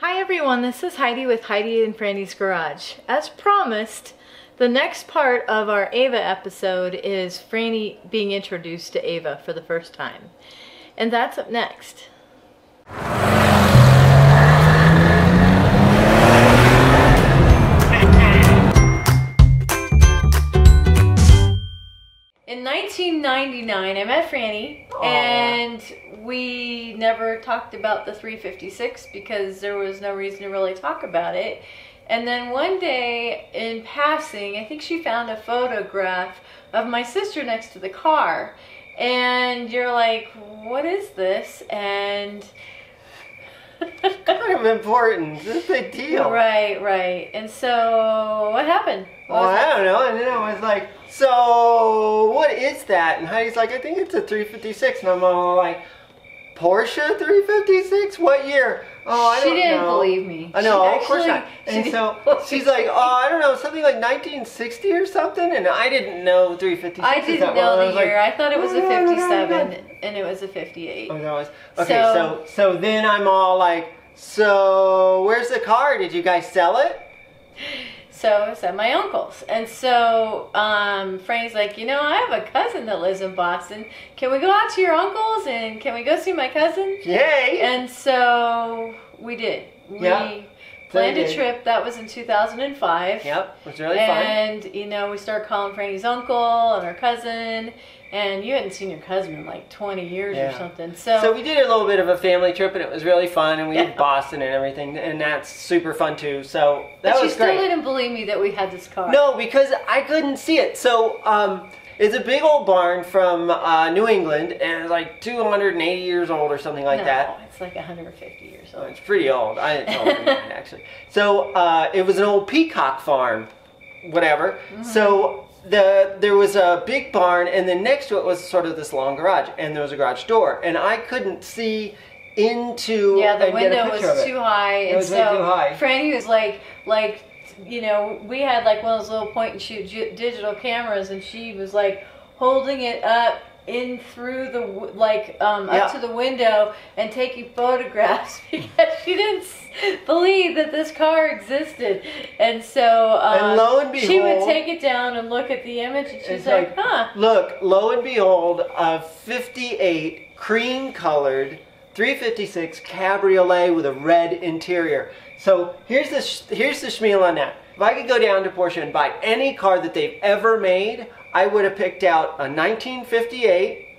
Hi everyone, this is Heidi with Heidi and Franny's Garage. As promised, the next part of our Ava episode is Franny being introduced to Ava for the first time. And that's up next. In 1999, I met Franny, and we never talked about the 356 because there was no reason to really talk about it. And then one day, in passing, I think she found a photograph of my sister next to the car. And you're like, what is this? And it's kind of important. It's a big deal. Right. And so, what happened? Well, I don't know. And then I was like, so what is that? And Heidi's like, I think it's a 356. And I'm all like, Porsche 356? What year? Oh, I don't know. She didn't believe me. I know, of course not. And so she's like, oh, I don't know, something like 1960 or something? And I didn't know 356. I didn't know the year. I thought it was a 57, and it was a 58. Oh, that was, okay, so then I'm all like, so where's the car? Did you guys sell it? So it's at my uncle's. And so Franny's like, you know, I have a cousin that lives in Boston. Can we go out to your uncle's and can we go see my cousin? Yay! And so we did. We planned a trip. That was in 2005. Yep, it was really fun. And, you know, we started calling Franny's uncle and our cousin. And you hadn't seen your cousin in like 20 years or something. So we did a little bit of a family trip, and it was really fun. And we did Boston and everything, and that's super fun too. So that was great. But you still didn't believe me that we had this car. No, because I couldn't see it. So it's a big old barn from New England, and it's like 280 years old or something like that. No, it's like 150 years old. It's pretty old. It's older than that, actually. So it was an old peacock farm, whatever. Mm-hmm. So there was a big barn, and then next to it was sort of this long garage, and there was a garage door, and I couldn't see into the window was too high, and it was way too high. Franny was like you know, we had like one of those little point and shoot digital cameras, and she was like holding it up in through the up to the window and taking photographs because she didn't believe that this car existed. And so and lo and behold, she would take it down and look at the image, and she's like, huh. Look, lo and behold, a 58 cream colored 356 cabriolet with a red interior. So here's the schmeal on that. If I could go down to Porsche and buy any car that they've ever made, I would have picked out a 1958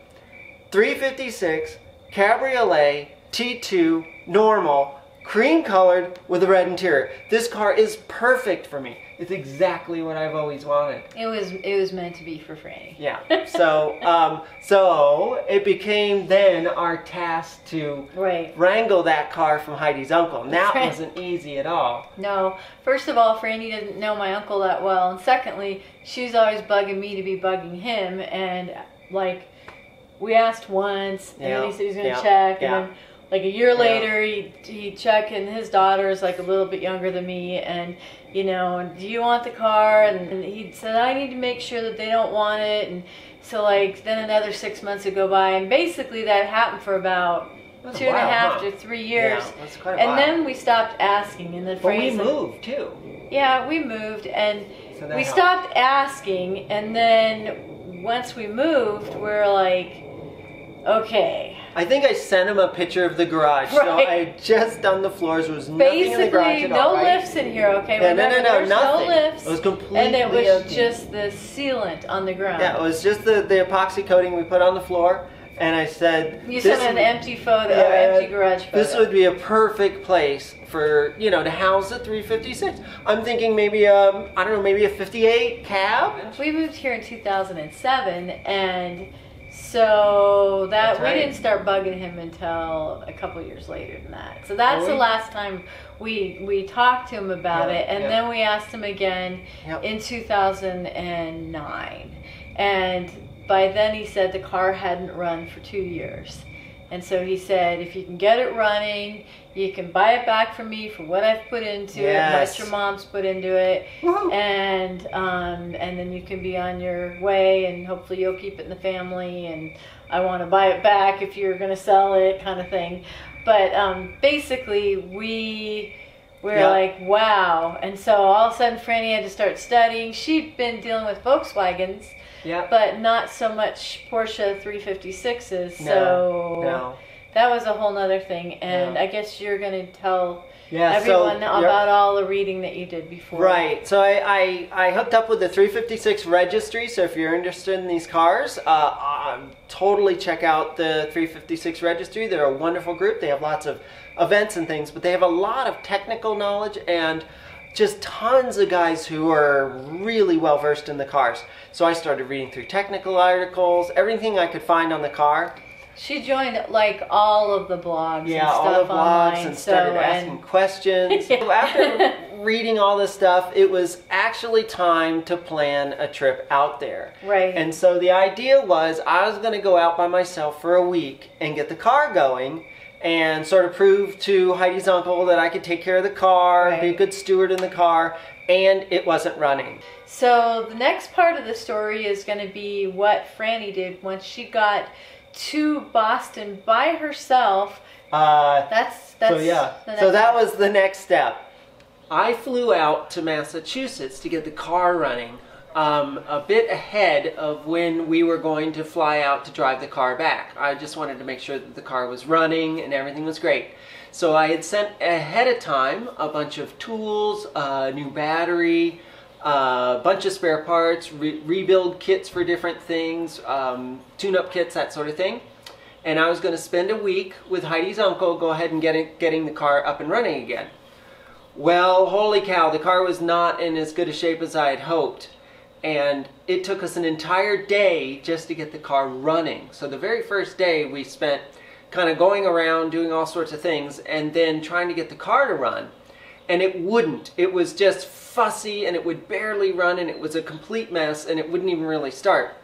356 cabriolet T2 normal, cream colored with a red interior. This car is perfect for me. It's exactly what I've always wanted. It was meant to be for Franny. Yeah. So so it became then our task to wrangle that car from Heidi's uncle. And that wasn't easy at all. No. First of all, Franny didn't know my uncle that well, and secondly, she's always bugging me to be bugging him. And like, we asked once, and then he said he was going to check, and then like a year later, he checked, and his daughter is like a little bit younger than me, and you know, do you want the car? And he said, I need to make sure that they don't want it. And so like then another 6 months would go by, and basically that happened for about 2.5 to 3 years. Yeah, that's quite a while. while. Then we stopped asking, and then we moved too. Yeah, we moved, and so we stopped asking, and then once we moved, we're like, okay. I think I sent him a picture of the garage. So I had just done the floors. There was nothing in the garage at all. No lifts in here, okay? Yeah, Remember, nothing. No lifts. It was completely and it was empty. just the sealant on the ground. Yeah, it was just the epoxy coating we put on the floor. And I said, you sent an empty photo, empty garage photo. This would be a perfect place for, you know, to house the 356. I'm thinking maybe I don't know, maybe a 58 cab. We moved here in 2007, and so that we didn't start bugging him until a couple years later than that. So that's the last time we talked to him about it, and then we asked him again in 2009. And by then he said the car hadn't run for 2 years. And so he said, if you can get it running, you can buy it back from me for what I've put into it, what your mom's put into it, and then you can be on your way, and hopefully you'll keep it in the family, and I want to buy it back if you're going to sell it, kind of thing. But basically, we're like, wow. And so all of a sudden, Franny had to start studying. She'd been dealing with Volkswagens, but not so much Porsche 356s. So that was a whole nother thing. And I guess you're going to tell everyone about all the reading that you did before. Right. So I hooked up with the 356 registry. So if you're interested in these cars, totally check out the 356 registry. They're a wonderful group. They have lots of events and things, but they have a lot of technical knowledge and just tons of guys who are really well versed in the cars. So I started reading through technical articles, everything I could find on the car. She joined like all of the blogs and stuff all the blogs online, and started asking questions. So after reading all this stuff, it was actually time to plan a trip out there. Right. And so the idea was I was going to go out by myself for a week and get the car going and sort of prove to Heidi's uncle that I could take care of the car, be a good steward in the car, and it wasn't running. So the next part of the story is going to be what Franny did once she got to Boston by herself. So that was the next step. I flew out to Massachusetts to get the car running a bit ahead of when we were going to fly out to drive the car back. I just wanted to make sure that the car was running and everything was great. So I had sent ahead of time a bunch of tools, a new battery, a bunch of spare parts, rebuild kits for different things, tune-up kits, that sort of thing. And I was going to spend a week with Heidi's uncle, go ahead and getting the car up and running again. Well, holy cow, the car was not in as good a shape as I had hoped. And it took us an entire day just to get the car running. So the very first day we spent kind of going around doing all sorts of things and then trying to get the car to run. And it wouldn't. It was just fussy and it would barely run and it was a complete mess and it wouldn't even really start.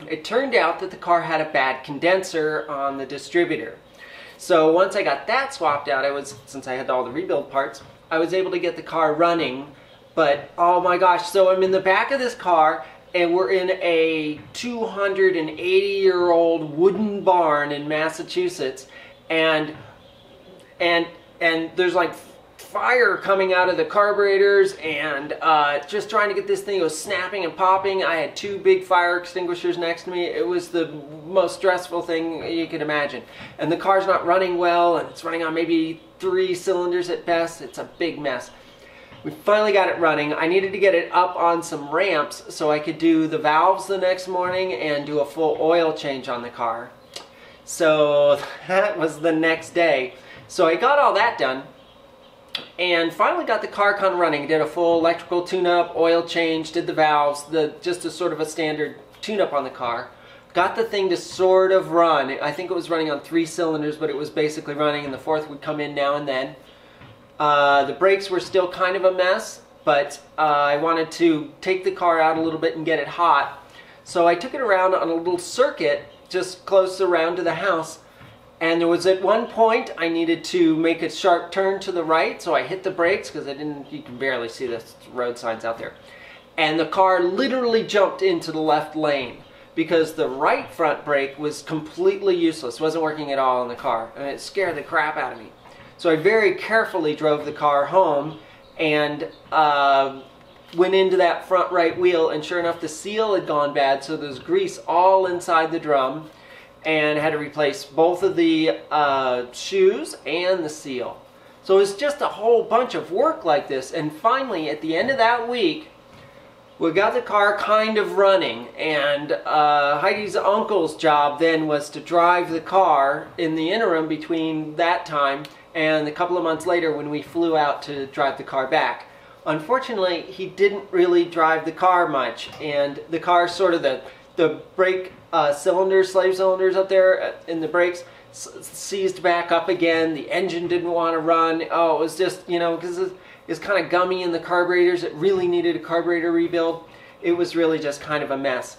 It turned out that the car had a bad condenser on the distributor. So once I got that swapped out, since I had all the rebuild parts, I was able to get the car running. But oh my gosh, so I'm in the back of this car and we're in a 280-year-old wooden barn in Massachusetts and there's like fire coming out of the carburetors and just trying to get this thing. It was snapping and popping. I had two big fire extinguishers next to me. It was the most stressful thing you could imagine. And the car's not running well and it's running on maybe 3 cylinders at best. It's a big mess. We finally got it running. I needed to get it up on some ramps so I could do the valves the next morning and do a full oil change on the car. So that was the next day. So I got all that done and finally got the car kind of running. Did a full electrical tune-up, oil change, did the valves, just a sort of a standard tune-up on the car. Got the thing to sort of run. I think it was running on 3 cylinders, but it was basically running and the 4th would come in now and then. The brakes were still kind of a mess, but I wanted to take the car out a little bit and get it hot. So I took it around on a little circuit just close around to the house. And there was at one point I needed to make a sharp turn to the right, so I hit the brakes because you can barely see the road signs out there. And the car literally jumped into the left lane because the right front brake was completely useless, wasn't working at all in the car. And it scared the crap out of me. So I very carefully drove the car home and went into that front right wheel, and sure enough the seal had gone bad, so there's grease all inside the drum, and I had to replace both of the shoes and the seal. So it was just a whole bunch of work like this, and finally at the end of that week we got the car kind of running, and Heidi's uncle's job then was to drive the car in the interim between that time and a couple of months later when we flew out to drive the car back. Unfortunately, he didn't really drive the car much, and the car sort of the brake cylinders, slave cylinders up there in the brakes seized back up again. The engine didn't want to run. Oh, it was just, because it's kind of gummy in the carburetors. It really needed a carburetor rebuild. It was really just kind of a mess.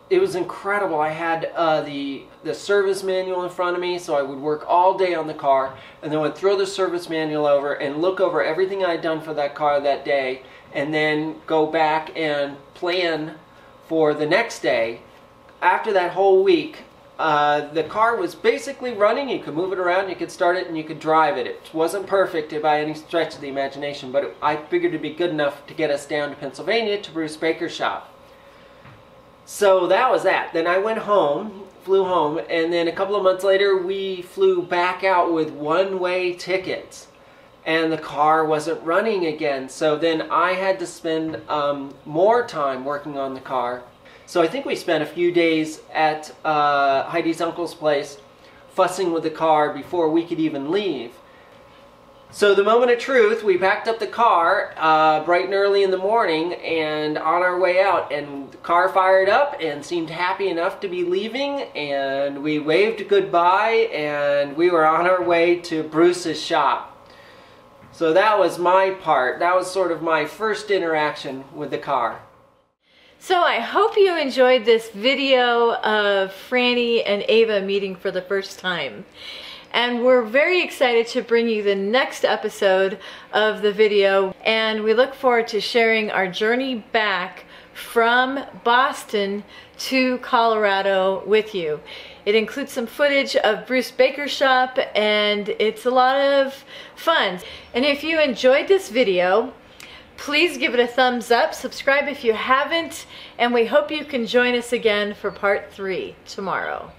It was incredible. I had the service manual in front of me, so I would work all day on the car, and then would throw the service manual over and look over everything I'd done for that car that day, and then go back and plan for the next day. After that whole week, the car was basically running. You could move it around, you could start it, and you could drive it. It wasn't perfect by any stretch of the imagination, but I figured it'd be good enough to get us down to Pennsylvania to Bruce Baker's shop. So that was that. Then I went home, flew home, and then a couple of months later we flew back out with one-way tickets. And the car wasn't running again. So then I had to spend more time working on the car. So I think we spent a few days at Heidi's uncle's place fussing with the car before we could even leave. So the moment of truth, we packed up the car bright and early in the morning and on our way out, and the car fired up and seemed happy enough to be leaving, and we waved goodbye and we were on our way to Bruce's shop. So that was my part. That was sort of my first interaction with the car. So I hope you enjoyed this video of Franny and Ava meeting for the first time. And we're very excited to bring you the next episode of the video. And we look forward to sharing our journey back from Boston to Colorado with you. It includes some footage of Bruce Baker's shop, and it's a lot of fun. And if you enjoyed this video, please give it a thumbs up, subscribe if you haven't, and we hope you can join us again for part 3 tomorrow.